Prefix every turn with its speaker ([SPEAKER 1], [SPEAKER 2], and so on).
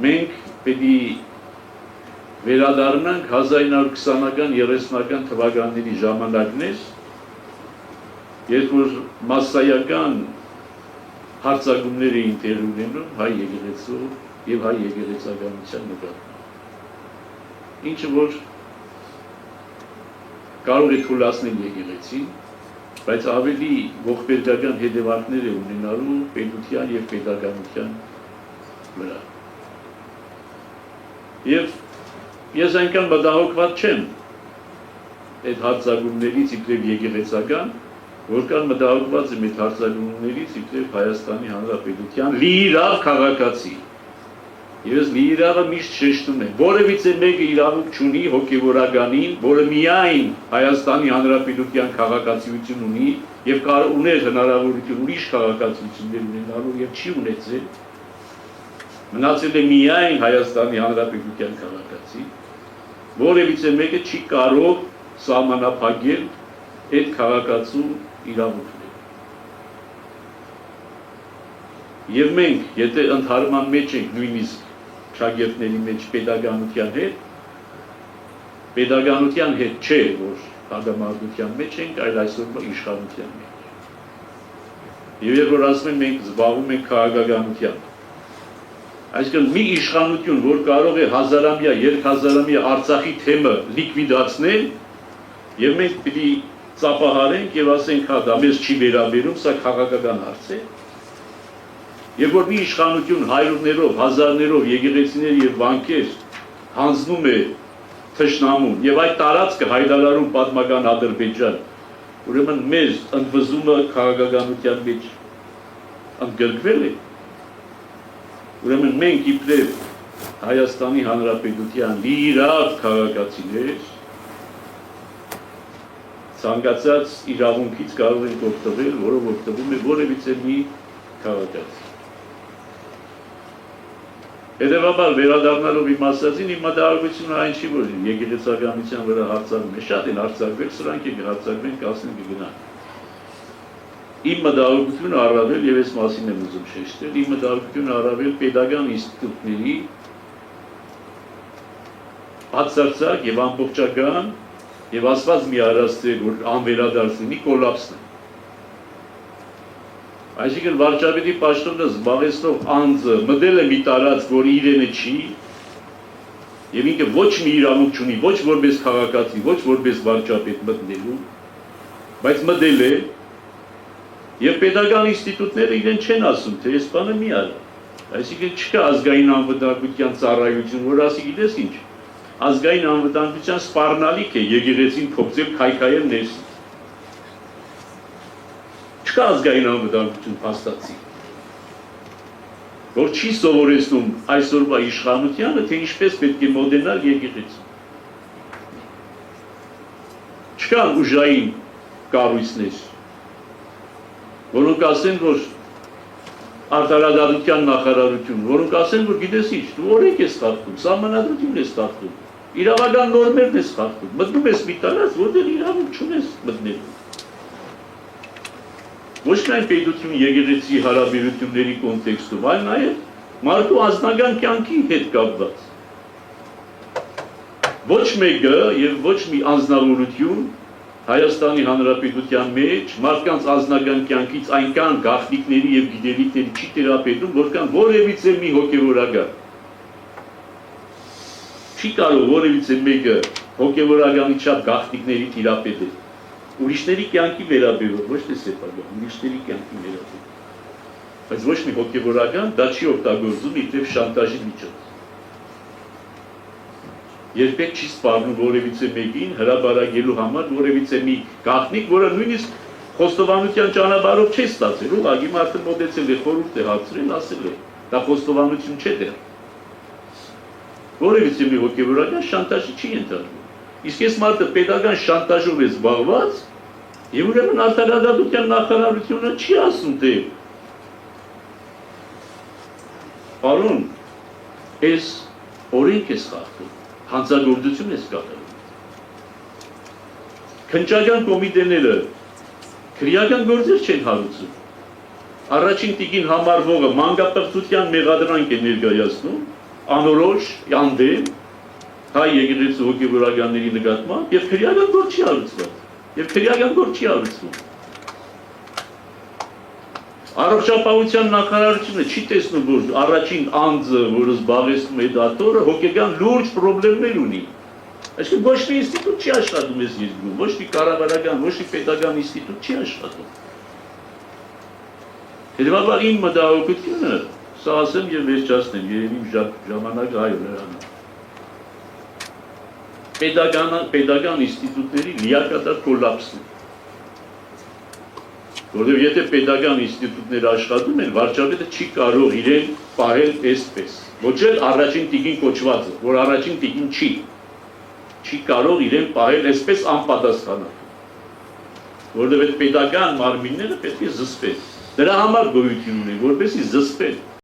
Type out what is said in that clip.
[SPEAKER 1] մենք պետք է վերադառնանք 1920-ական, 30-ական թվականների ժամանակներ, երբ որ մասսայական հարցակումներ էին տեղի ունենում հայ եկեղեցու եւ հայ եկեղեցականության նկատմամբ։ Ինչը որ կարող է թույլատնել եկեղեցին, բայց ավելի ողբերգական հետևանքներ է ունենալու պետության եւ պետականության վրա։ Եվ ես այնքան մտահոգված չեմ այդ հարցակումներից իբրև եկեղեցական, որքան մտահոգված եմ այդ հարցակումներից իբրև Հայաստանի Հանրապետության լիիրավ քաղաքացի։ Ես լիիրավը միշտ շեշտում եմ, որևիցե մեկը իրավունք չունի հոգևորականին, որը միայն Հայաստանի Հանրապետության քաղաքացիություն ունի եւ կարող ուներ հնարավորություն ուրիշ քաղաքացիություններ ունենալու եւ չի ունեցել, մնացել է միայն Հայաստանի Հանրապետության քաղաքացի, որևիցե մեկը չի կարող սահմանափակել այդ քաղաքացու իրավունքները։ Եվ մենք, եթե ընդհարման մեջ ենք նույնիսկ շագերտների մեջ պետականության հետ չէ, որ հակամարտության մեջ ենք, այլ այսօր իշխանության մեջ։ Եվ երբ որ ասում են մենք զբաղվում ենք քաղաքականությամբ, այսինքն մի իշխանություն, որ կարող է հազարամյա, երկհազարամյա Արցախի թեմը լիկվիդացնել, եւ մենք պիտի ծափահարենք եւ ասենք, հա, դա մեզ չի վերաբերում, սա քաղաքական հարց է։ Եվ որ մի իշխանություն հայրուներով, հազարներով եկեղեցիներ եւ վանքեր հանձնում է թշնամուն եւ այդ տարածքը հայտարարում պատմական Ադրբեջան, ուրեմն մեր ընդվզումը քաղաքականության մեջ ընդգրկվել է։ Ուրեմն մենք իբրև Հայաստանի Հանրապետության լիիրավ քաղաքացիներ ցանկացած իրավունքից կարող ենք օգտվել, որով օգտվում է որևիցե մի քաղաքացի։ Հետևաբար վերադառնալով իմ ասածին, իմ մտահոգությունը այն չի, որ եկեղեցականության վրա հարձակվում է, շատ են հարձակվել, սրանք եք հարձակվեն, կասեն կգնան։ Իմ մտահոգությունը առավել, եւ այս մասին եմ ուզում շեշտել, իմ մտահոգությունը առավել պետական ինստիտուտների բացարձակ եւ ամբողջական եւ ասված մի առաստ որ անվերադարձ լինի կոլապսն է։ Այսինքն վարչապետի պաշտոնը զբաղեցնող անձը մտել է մի տարածք, որ իրենը չի, եւ ինքը ոչ մի իրավունք չունի, ոչ որպես քաղաքացի, ոչ որպես վարչապետ մտնելու, բայց մտել է, եւ պետական ինստիտուտները իրեն չեն ասում, թե այս բանը մի արա։ Այսինքն չկա ազգային անվտանգության ծառայություն, որ ասի գիտես ինչ, ազգային անվտանգության սպառնալիք է եկեղեցին փոխել քայքայել ներսից։ Չկա ազգային անվտանգություն փաստացի, որ չի սովորեցնում այսօրվա իշխանությանը, թե ինչպես պետք է մոդենալ եկեղեցին։ Չկան ուժային կառույցներ, որոնք ասեն, որ արտարադատության նախարարություն, որոնք ասեն, որ գիտես ինչ, դու օրենք ես խախտում, սահմանադրություն ես խախտում, իրավական նորմերն ես խախտում, մտնում ես մի տարած, որտեղ իրավունք չունես մտնելու։ Ոչ միայն պետություն եկեղեցի հարաբերությունների կոնտեքստում, այլ նաև մարդու անձնական կյանքի հետ կապված։ Ոչ մեկը եւ ոչ մի անձնավորություն Հայաստանի Հանրապետության մեջ մարդկանց անձնական կյանքից այնքան գաղտնիքների եւ գիտելիքների չի տիրապետում, որքան որևիցե մի հոգեվորական։ Չի կարող որևիցե մեկը հոգեվորականի չափ գաղտնիքների տիրապետել։ Ուրիշների կյանքի վերաբերող, ոչ թե սեփական, ուրիշների կյանքի վերաբերող։ Բայց ոչ մի հոգեվորական դա չի օգտագործում իբրև շանտաժի միջոց։ Երբեք չի սպառնում որևիցե մեկին հրաբարակելու համար որևիցե մի գաղտնիք, որը նույնիսկ խոստովանության ճանապարհով չի ստացել, ուղղակի մարդը մոտեցել է, խորհուրդ է հացրել, ասել է, դա խոստովանություն չէ դեռ։ Որևիցե մի հոգեվորական շանտաժի չի ենթարկվում։ Իսկ այս մարդը պետական շանտաժով է զբաղված, եւ ուրեմն արտարադատության նախարարությունը չի ասում, թե պարոն, այս օրենք ես խախտում, հանցագործություն ես կատարում։ Քննչական կոմիտեները քրեական գործեր չեն հարուցում։ Առաջին տիկին համարվողը մանկապարտության մեղադրանք է ներկայացնում, անորոշ, անդեմ, հայ եկեղեցու հոգևորականների նկատմամբ եւ քրեական գործ չի հարուցված։ Եվ քրեական գործ չի հարուցվում։ Առողջապահության նախարարությունը չի տեսնում, որ առաջին անձը, որը զբաղեցնում է դատորը, հոգեկան լուրջ խնդիրներ ունի։ Այսինքն ոչ մի ինստիտուտ չի աշխատում այս երկրում, ոչ մի կառավարական, ոչ մի պետական ինստիտուտ չի աշխատում։ Հետևաբար իմ մտահոգությունը, սա ասեմ եւ վերջացնեմ, երևի ժամանակը այո նրան։ Պետական ինստիտուտների լիակատար կոլապսն է։ Որովհետև եթե պետական ինստիտուտները աշխատում են, վարչապետը չի կարող իրեն պահել այսպես։ Ոչ էլ առաջին տիկին կոչվածը, որ առաջին տիկին չի կարող իրեն պահել այսպես անպատասխանատու։ Որովհետև պետական մարմինները պետք է զսպեն։ Դրա համար գոյություն ունեն, որպեսզի զսպեն։